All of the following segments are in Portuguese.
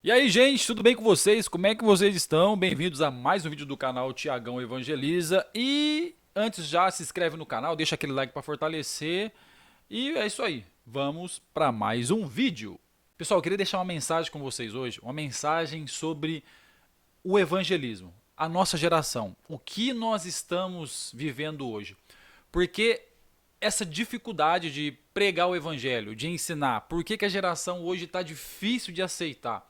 E aí, gente, tudo bem com vocês? Como é que vocês estão? Bem-vindos a mais um vídeo do canal Tiagão Evangeliza. E antes já se inscreve no canal, deixa aquele like para fortalecer. E é isso aí. Vamos para mais um vídeo. Pessoal, eu queria deixar uma mensagem com vocês hoje, uma mensagem sobre o evangelismo, a nossa geração, o que nós estamos vivendo hoje. Porque essa dificuldade de pregar o evangelho, de ensinar, por que a geração hoje está difícil de aceitar?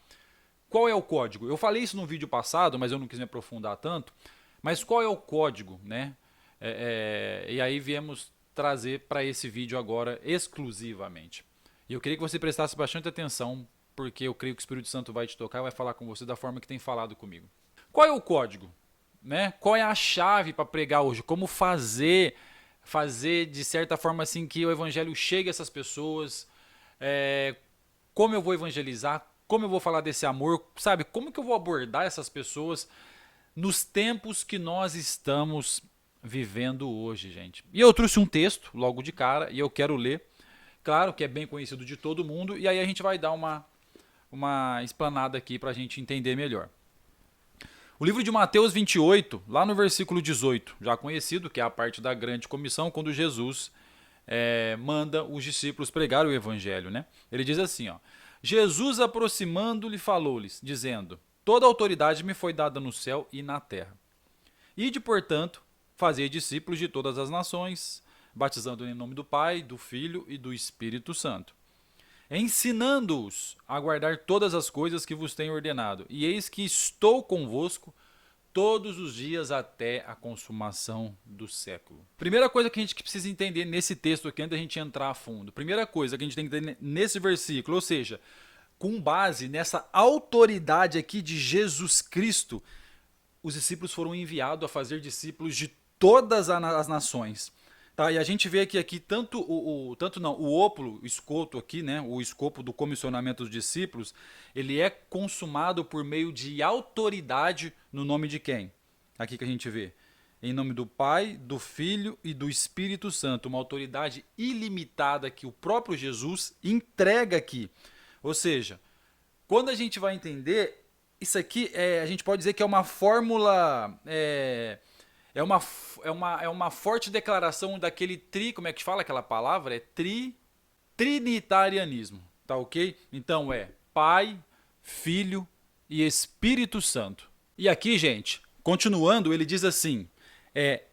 Qual é o código? Eu falei isso no vídeo passado, mas eu não quis me aprofundar tanto. Mas qual é o código, né? E aí viemos trazer para esse vídeo agora exclusivamente. E eu queria que você prestasse bastante atenção, porque eu creio que o Espírito Santo vai te tocar e vai falar com você da forma que tem falado comigo. Qual é o código? Né? Qual é a chave para pregar hoje? Como fazer de certa forma assim que o evangelho chegue a essas pessoas? É, como eu vou evangelizar? Como eu vou falar desse amor? Sabe? Como que eu vou abordar essas pessoas nos tempos que nós estamos vivendo hoje, gente? E eu trouxe um texto logo de cara e eu quero ler. Claro que é bem conhecido de todo mundo e aí a gente vai dar uma explanada aqui para a gente entender melhor. O livro de Mateus 28, lá no versículo 18, já conhecido, que é a parte da grande comissão, quando Jesus manda os discípulos pregar o evangelho, né? Ele diz assim, ó: Jesus aproximando-lhe falou-lhes, dizendo: Toda autoridade me foi dada no céu e na terra. Ide, portanto, fazei discípulos de todas as nações, batizando em nome do Pai, do Filho e do Espírito Santo, ensinando-os a guardar todas as coisas que vos tenho ordenado. E eis que estou convosco todos os dias até a consumação do século. Primeira coisa que a gente precisa entender nesse texto aqui, antes da gente entrar a fundo. Primeira coisa que a gente tem que entender nesse versículo, ou seja, com base nessa autoridade aqui de Jesus Cristo, os discípulos foram enviados a fazer discípulos de todas as nações. Tá, e a gente vê aqui tanto o ópulo, o escopo aqui, né, o escopo do comissionamento dos discípulos, ele é consumado por meio de autoridade no nome de quem? Aqui que a gente vê. Em nome do Pai, do Filho e do Espírito Santo, uma autoridade ilimitada que o próprio Jesus entrega aqui. Ou seja, quando a gente vai entender, isso aqui a gente pode dizer que é uma fórmula. É uma forte declaração daquele como é que fala aquela palavra? Trinitarianismo, tá ok? Então é Pai, Filho e Espírito Santo. E aqui, gente, continuando, ele diz assim: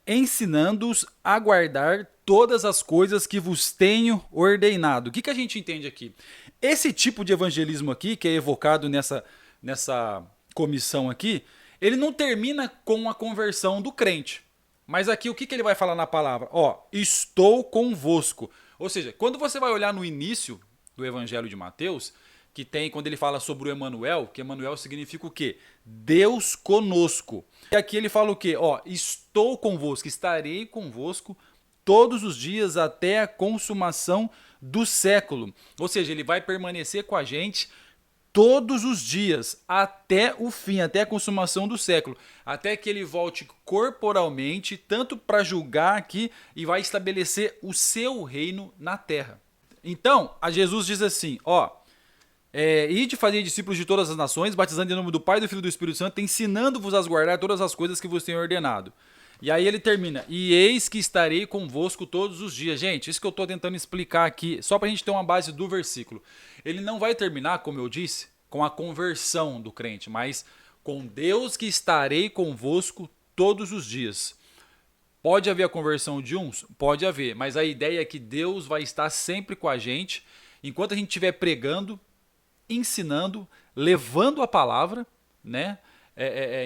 ensinando-os a guardar todas as coisas que vos tenho ordenado. O que a gente entende aqui? Esse tipo de evangelismo aqui, que é evocado nessa comissão aqui, ele não termina com a conversão do crente. Mas aqui o que ele vai falar na palavra? Ó, estou convosco. Ou seja, quando você vai olhar no início do Evangelho de Mateus, que tem quando ele fala sobre o Emanuel, que Emanuel significa o quê? Deus conosco. E aqui ele fala o quê? Ó, estou convosco, estarei convosco todos os dias até a consumação do século. Ou seja, ele vai permanecer com a gente todos os dias, até o fim, até a consumação do século, até que ele volte corporalmente, tanto para julgar aqui e vai estabelecer o seu reino na terra. Então, a Jesus diz assim, ó, ide fazer discípulos de todas as nações, batizando em nome do Pai, do Filho e do Espírito Santo, ensinando-vos a guardar todas as coisas que vos tenho ordenado. E aí ele termina, e eis que estarei convosco todos os dias. Gente, isso que eu estou tentando explicar aqui, só para a gente ter uma base do versículo. Ele não vai terminar, como eu disse, com a conversão do crente, mas com Deus que estarei convosco todos os dias. Pode haver a conversão de uns? Pode haver, mas a ideia é que Deus vai estar sempre com a gente, enquanto a gente estiver pregando, ensinando, levando a palavra, né?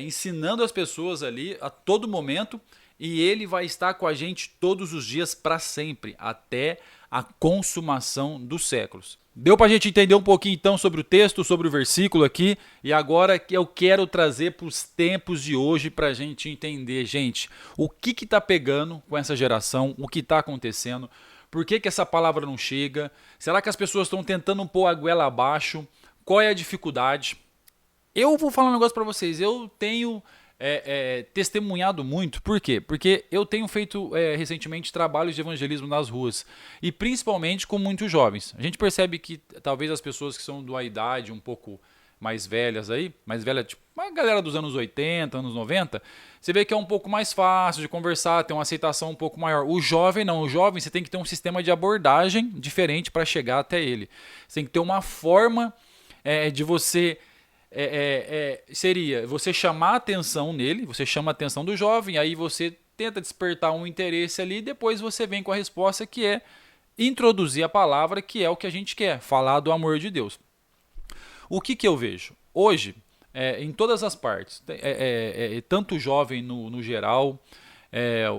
Ensinando as pessoas ali a todo momento, e ele vai estar com a gente todos os dias para sempre, até a consumação dos séculos. Deu para a gente entender um pouquinho então sobre o texto, sobre o versículo aqui, e agora eu quero trazer para os tempos de hoje para a gente entender, gente, o que está pegando com essa geração, o que está acontecendo, por que essa palavra não chega, será que as pessoas estão tentando pôr a goela abaixo, qual é a dificuldade? Eu vou falar um negócio para vocês. Eu tenho testemunhado muito. Por quê? Porque eu tenho feito recentemente trabalhos de evangelismo nas ruas. E principalmente com muitos jovens. A gente percebe que talvez as pessoas que são de uma idade um pouco mais velhas aí, mais velha, tipo, uma galera dos anos 80, anos 90, você vê que é um pouco mais fácil de conversar, tem uma aceitação um pouco maior. O jovem não, o jovem você tem que ter um sistema de abordagem diferente para chegar até ele. Você tem que ter uma forma de você... seria você chamar a atenção nele, você chama a atenção do jovem, aí você tenta despertar um interesse ali, depois você vem com a resposta que é introduzir a palavra, que é o que a gente quer, falar do amor de Deus. O que eu vejo? Hoje, em todas as partes, tanto o jovem no geral,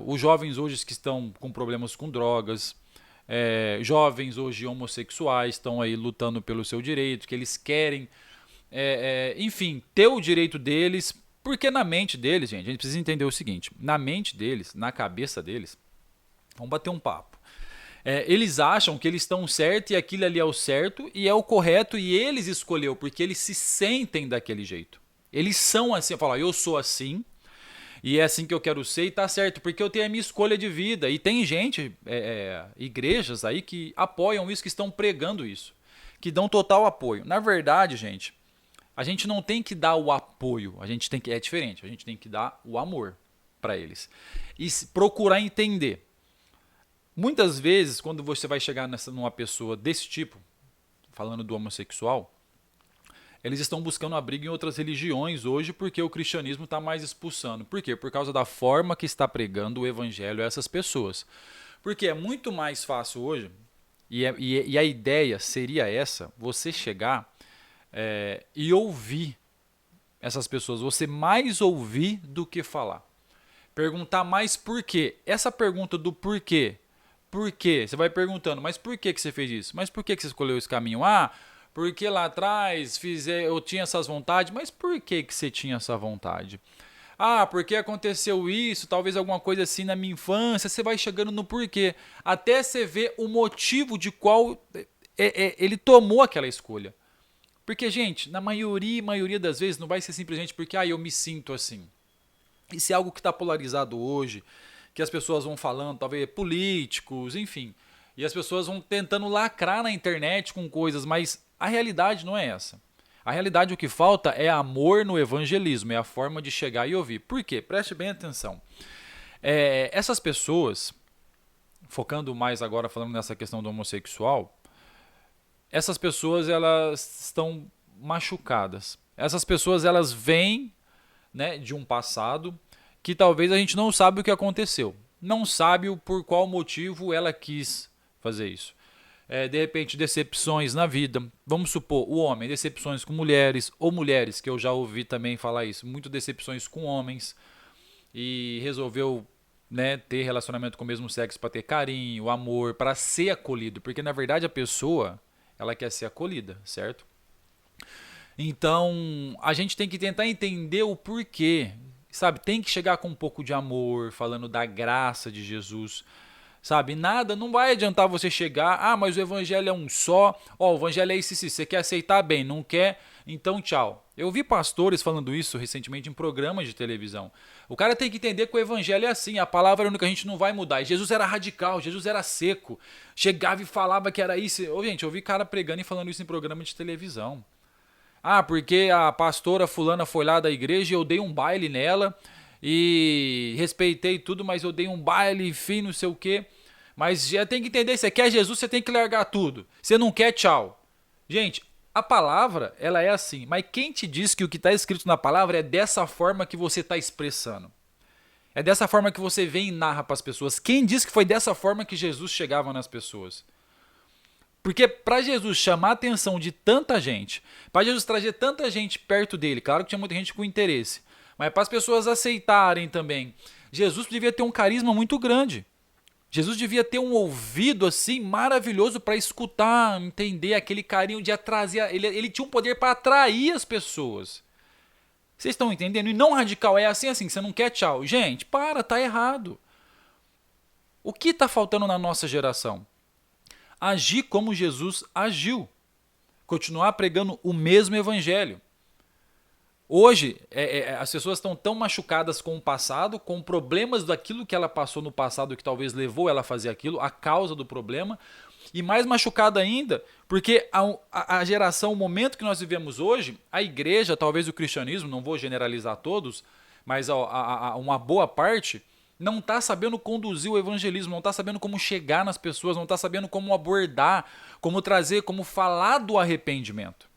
os jovens hoje que estão com problemas com drogas, jovens hoje homossexuais estão aí lutando pelo seu direito, que eles querem, enfim, ter o direito deles, porque na mente deles, gente, a gente precisa entender o seguinte, na mente deles, na cabeça deles, vamos bater um papo. Eles acham que eles estão certo e aquilo ali é o certo e é o correto e eles escolheu, porque eles se sentem daquele jeito. Eles são assim, falam, eu sou assim e é assim que eu quero ser e tá certo, porque eu tenho a minha escolha de vida. E tem gente, igrejas aí que apoiam isso, que estão pregando isso, que dão total apoio. Na verdade, gente, a gente não tem que dar o apoio, a gente tem que, é diferente, a gente tem que dar o amor para eles e procurar entender. Muitas vezes, quando você vai chegar numa pessoa desse tipo, falando do homossexual, eles estão buscando abrigo em outras religiões hoje porque o cristianismo está mais expulsando. Por quê? Por causa da forma que está pregando o evangelho a essas pessoas. Porque é muito mais fácil hoje, e a ideia seria essa, você chegar e ouvir essas pessoas, você mais ouvir do que falar. Perguntar mais por quê. Essa pergunta do porquê. Por quê? Você vai perguntando, mas por que você fez isso? Mas por que você escolheu esse caminho? Ah, porque lá atrás eu tinha essas vontades, mas por que você tinha essa vontade? Ah, porque aconteceu isso, talvez alguma coisa assim na minha infância. Você vai chegando no porquê, até você ver o motivo de qual ele tomou aquela escolha. Porque, gente, na maioria das vezes não vai ser simplesmente porque eu me sinto assim. Isso é algo que está polarizado hoje, que as pessoas vão falando, talvez políticos, enfim. E as pessoas vão tentando lacrar na internet com coisas, mas a realidade não é essa. A realidade, o que falta é amor no evangelismo, é a forma de chegar e ouvir. Por quê? Preste bem atenção. Essas pessoas, focando mais agora, falando nessa questão do homossexual, essas pessoas elas estão machucadas. Essas pessoas elas vêm, né, de um passado que talvez a gente não sabe o que aconteceu. Não sabe por qual motivo ela quis fazer isso. De repente, decepções na vida. Vamos supor, o homem, decepções com mulheres, ou mulheres, que eu já ouvi também falar isso, muito decepções com homens, e resolveu, né, ter relacionamento com o mesmo sexo para ter carinho, amor, para ser acolhido, porque na verdade a pessoa, ela quer ser acolhida, certo? Então, a gente tem que tentar entender o porquê, sabe? Tem que chegar com um pouco de amor, falando da graça de Jesus, sabe? Nada, não vai adiantar você chegar, mas o evangelho é um só, o evangelho é isso, você quer aceitar bem, não quer, então tchau. Eu vi pastores falando isso recentemente em programas de televisão. O cara tem que entender que o evangelho é assim, a palavra é única, a gente não vai mudar. E Jesus era radical, Jesus era seco, chegava e falava que era isso. Gente, eu vi cara pregando e falando isso em programa de televisão. Porque a pastora fulana foi lá da igreja e eu dei um baile nela e respeitei tudo, mas eu dei um baile, enfim, não sei o quê. Mas já tem que entender, você quer Jesus, você tem que largar tudo. Você não quer, tchau. Gente, a palavra, ela é assim, mas quem te diz que o que está escrito na palavra é dessa forma que você está expressando? É dessa forma que você vem e narra para as pessoas. Quem diz que foi dessa forma que Jesus chegava nas pessoas? Porque para Jesus chamar a atenção de tanta gente, para Jesus trazer tanta gente perto dele, claro que tinha muita gente com interesse, mas para as pessoas aceitarem também, Jesus devia ter um carisma muito grande. Jesus devia ter um ouvido assim maravilhoso para escutar, entender aquele carinho de atrair. Ele tinha um poder para atrair as pessoas. Vocês estão entendendo? E não radical, é assim, você não quer tchau. Gente, tá errado. O que está faltando na nossa geração? Agir como Jesus agiu. Continuar pregando o mesmo evangelho. Hoje, as pessoas estão tão machucadas com o passado, com problemas daquilo que ela passou no passado que talvez levou ela a fazer aquilo, a causa do problema, E mais machucada ainda, porque a geração, o momento que nós vivemos hoje, a igreja, talvez o cristianismo, não vou generalizar todos, mas uma boa parte, não está sabendo conduzir o evangelismo, não está sabendo como chegar nas pessoas, não está sabendo como abordar, como trazer, como falar do arrependimento.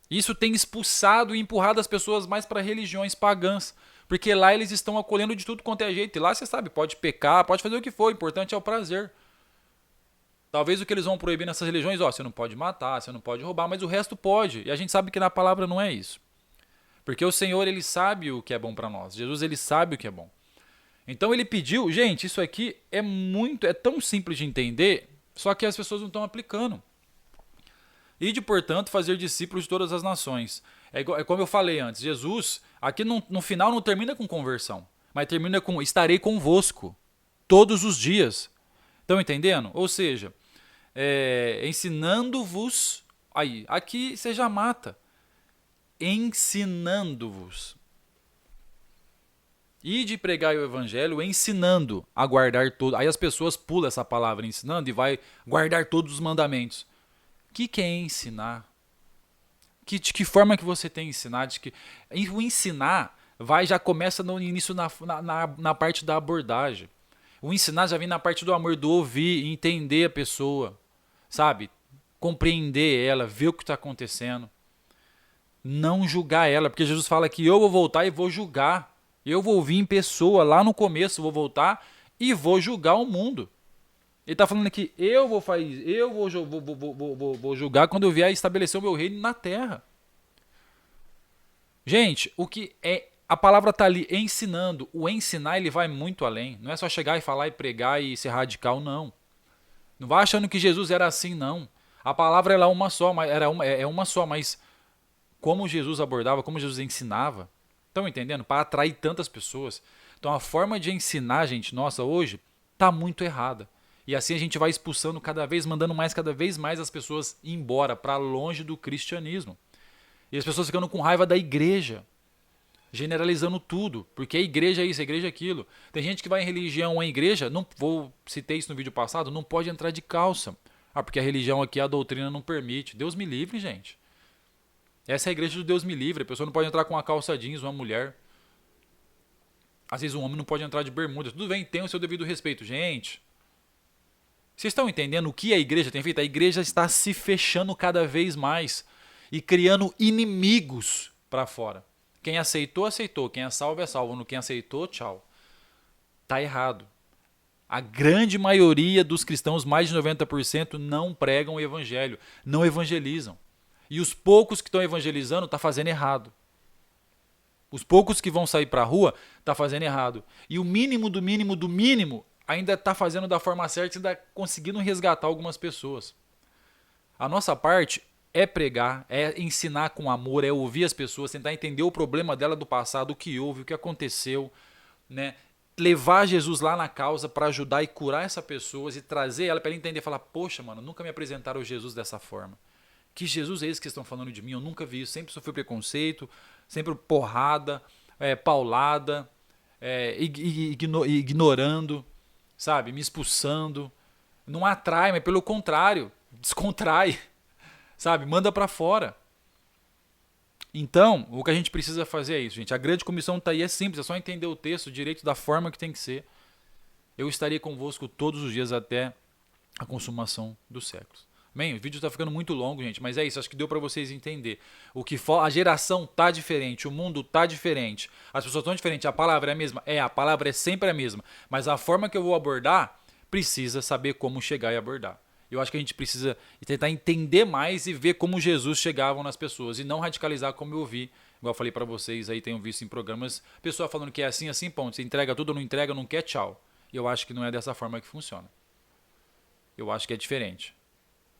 Isso tem expulsado e empurrado as pessoas mais para religiões pagãs, porque lá eles estão acolhendo de tudo quanto é jeito. E lá você sabe, pode pecar, pode fazer o que for, o importante é o prazer. Talvez o que eles vão proibir nessas religiões, você não pode matar, você não pode roubar, mas o resto pode. E a gente sabe que na palavra não é isso. Porque o Senhor, ele sabe o que é bom para nós. Jesus, ele sabe o que é bom. Então ele pediu, gente, isso aqui é tão simples de entender, só que as pessoas não estão aplicando. Ide, portanto, fazer discípulos de todas as nações. É como eu falei antes, Jesus, aqui no final não termina com conversão, mas termina com estarei convosco todos os dias. Estão entendendo? Ou seja, ensinando-vos, aí, aqui você já mata, ensinando-vos. Ide pregar o evangelho ensinando a guardar todo. Aí as pessoas pulam essa palavra ensinando e vai guardar todos os mandamentos. O que é ensinar? De que forma que você tem ensinar? O ensinar já começa no início na parte da abordagem. O ensinar já vem na parte do amor, do ouvir, entender a pessoa, sabe? Compreender ela, ver o que está acontecendo. Não julgar ela, porque Jesus fala que eu vou voltar e vou julgar. Eu vou vir em pessoa, lá no começo, vou voltar e vou julgar o mundo. Ele está falando que eu vou julgar quando eu vier estabelecer o meu reino na terra. Gente, a palavra está ali ensinando. O ensinar ele vai muito além. Não é só chegar e falar e pregar e ser radical, não. Não vai achando que Jesus era assim, não. A palavra ela é uma só, mas como Jesus abordava, como Jesus ensinava. Estão entendendo? Para atrair tantas pessoas. Então a forma de ensinar, gente, nossa, hoje, está muito errada. E assim a gente vai expulsando mandando cada vez mais as pessoas embora, para longe do cristianismo. E as pessoas ficando com raiva da igreja, generalizando tudo, porque a igreja é isso, a igreja é aquilo. Tem gente que vai em religião, em igreja, citei isso no vídeo passado, não pode entrar de calça. Porque a religião aqui, a doutrina não permite. Deus me livre, gente. Essa é a igreja do Deus me livre, a pessoa não pode entrar com uma calça jeans, uma mulher. Às vezes um homem não pode entrar de bermuda. Tudo bem, tem o seu devido respeito. Gente, vocês estão entendendo o que a igreja tem feito? A igreja está se fechando cada vez mais e criando inimigos para fora. Quem aceitou, aceitou. Quem é salvo, é salvo. Quem aceitou, tchau. Tá errado. A grande maioria dos cristãos, mais de 90%, não pregam o evangelho, não evangelizam. E os poucos que estão evangelizando estão fazendo errado. Os poucos que vão sair para a rua estão fazendo errado. E o mínimo do mínimo do mínimo ainda está fazendo da forma certa e ainda conseguindo resgatar algumas pessoas. A nossa parte é pregar, é ensinar com amor, é ouvir as pessoas, tentar entender o problema dela do passado, o que houve, o que aconteceu, né? Levar Jesus lá na causa para ajudar e curar essa pessoa e trazer ela para ela entender e falar, poxa, mano, nunca me apresentaram Jesus dessa forma. Que Jesus é esse que estão falando de mim? Eu nunca vi isso, sempre sofri preconceito, sempre porrada, paulada, ignorando, sabe, me expulsando. Não atrai, mas pelo contrário, descontrai, sabe, manda para fora. Então, o que a gente precisa fazer é isso, gente. A grande comissão está aí, é simples, é só entender o texto direito da forma que tem que ser. Eu estarei convosco todos os dias até a consumação dos séculos. Bem, o vídeo está ficando muito longo, gente, mas é isso, acho que deu para vocês entender. A geração tá diferente, o mundo tá diferente, as pessoas estão diferentes, a palavra é a mesma? A palavra é sempre a mesma, mas a forma que eu vou abordar, precisa saber como chegar e abordar. Eu acho que a gente precisa tentar entender mais e ver como Jesus chegava nas pessoas e não radicalizar como eu vi, igual eu falei para vocês, aí tenho visto em programas, pessoa falando que é assim, assim, ponto, você entrega tudo ou não entrega, não quer, tchau. E eu acho que não é dessa forma que funciona. Eu acho que é diferente.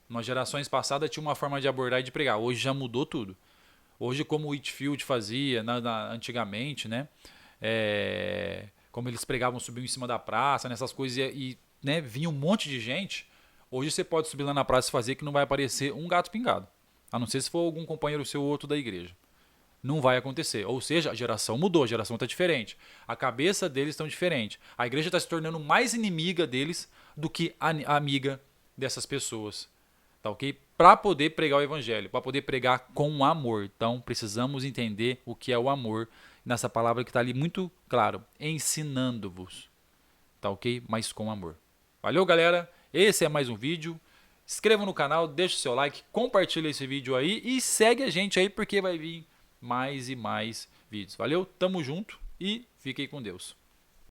Nas gerações passadas tinha uma forma de abordar e de pregar. Hoje já mudou tudo. Hoje, como o Whitfield fazia antigamente, né? Como eles pregavam, subiam em cima da praça, nessas coisas, e né, vinha um monte de gente. Hoje você pode subir lá na praça e fazer que não vai aparecer um gato pingado. A não ser se for algum companheiro seu ou outro da igreja. Não vai acontecer. Ou seja, a geração mudou, a geração está diferente. A cabeça deles está diferente. A igreja está se tornando mais inimiga deles do que amiga dessas pessoas, tá ok? Para poder pregar o evangelho, para poder pregar com amor. Então precisamos entender o que é o amor nessa palavra que está ali muito claro, ensinando-vos, tá ok? Mas com amor. Valeu, galera? Esse é mais um vídeo. Se inscreva no canal, deixa o seu like, compartilha esse vídeo aí e segue a gente aí porque vai vir mais e mais vídeos. Valeu? Tamo junto e fiquem com Deus.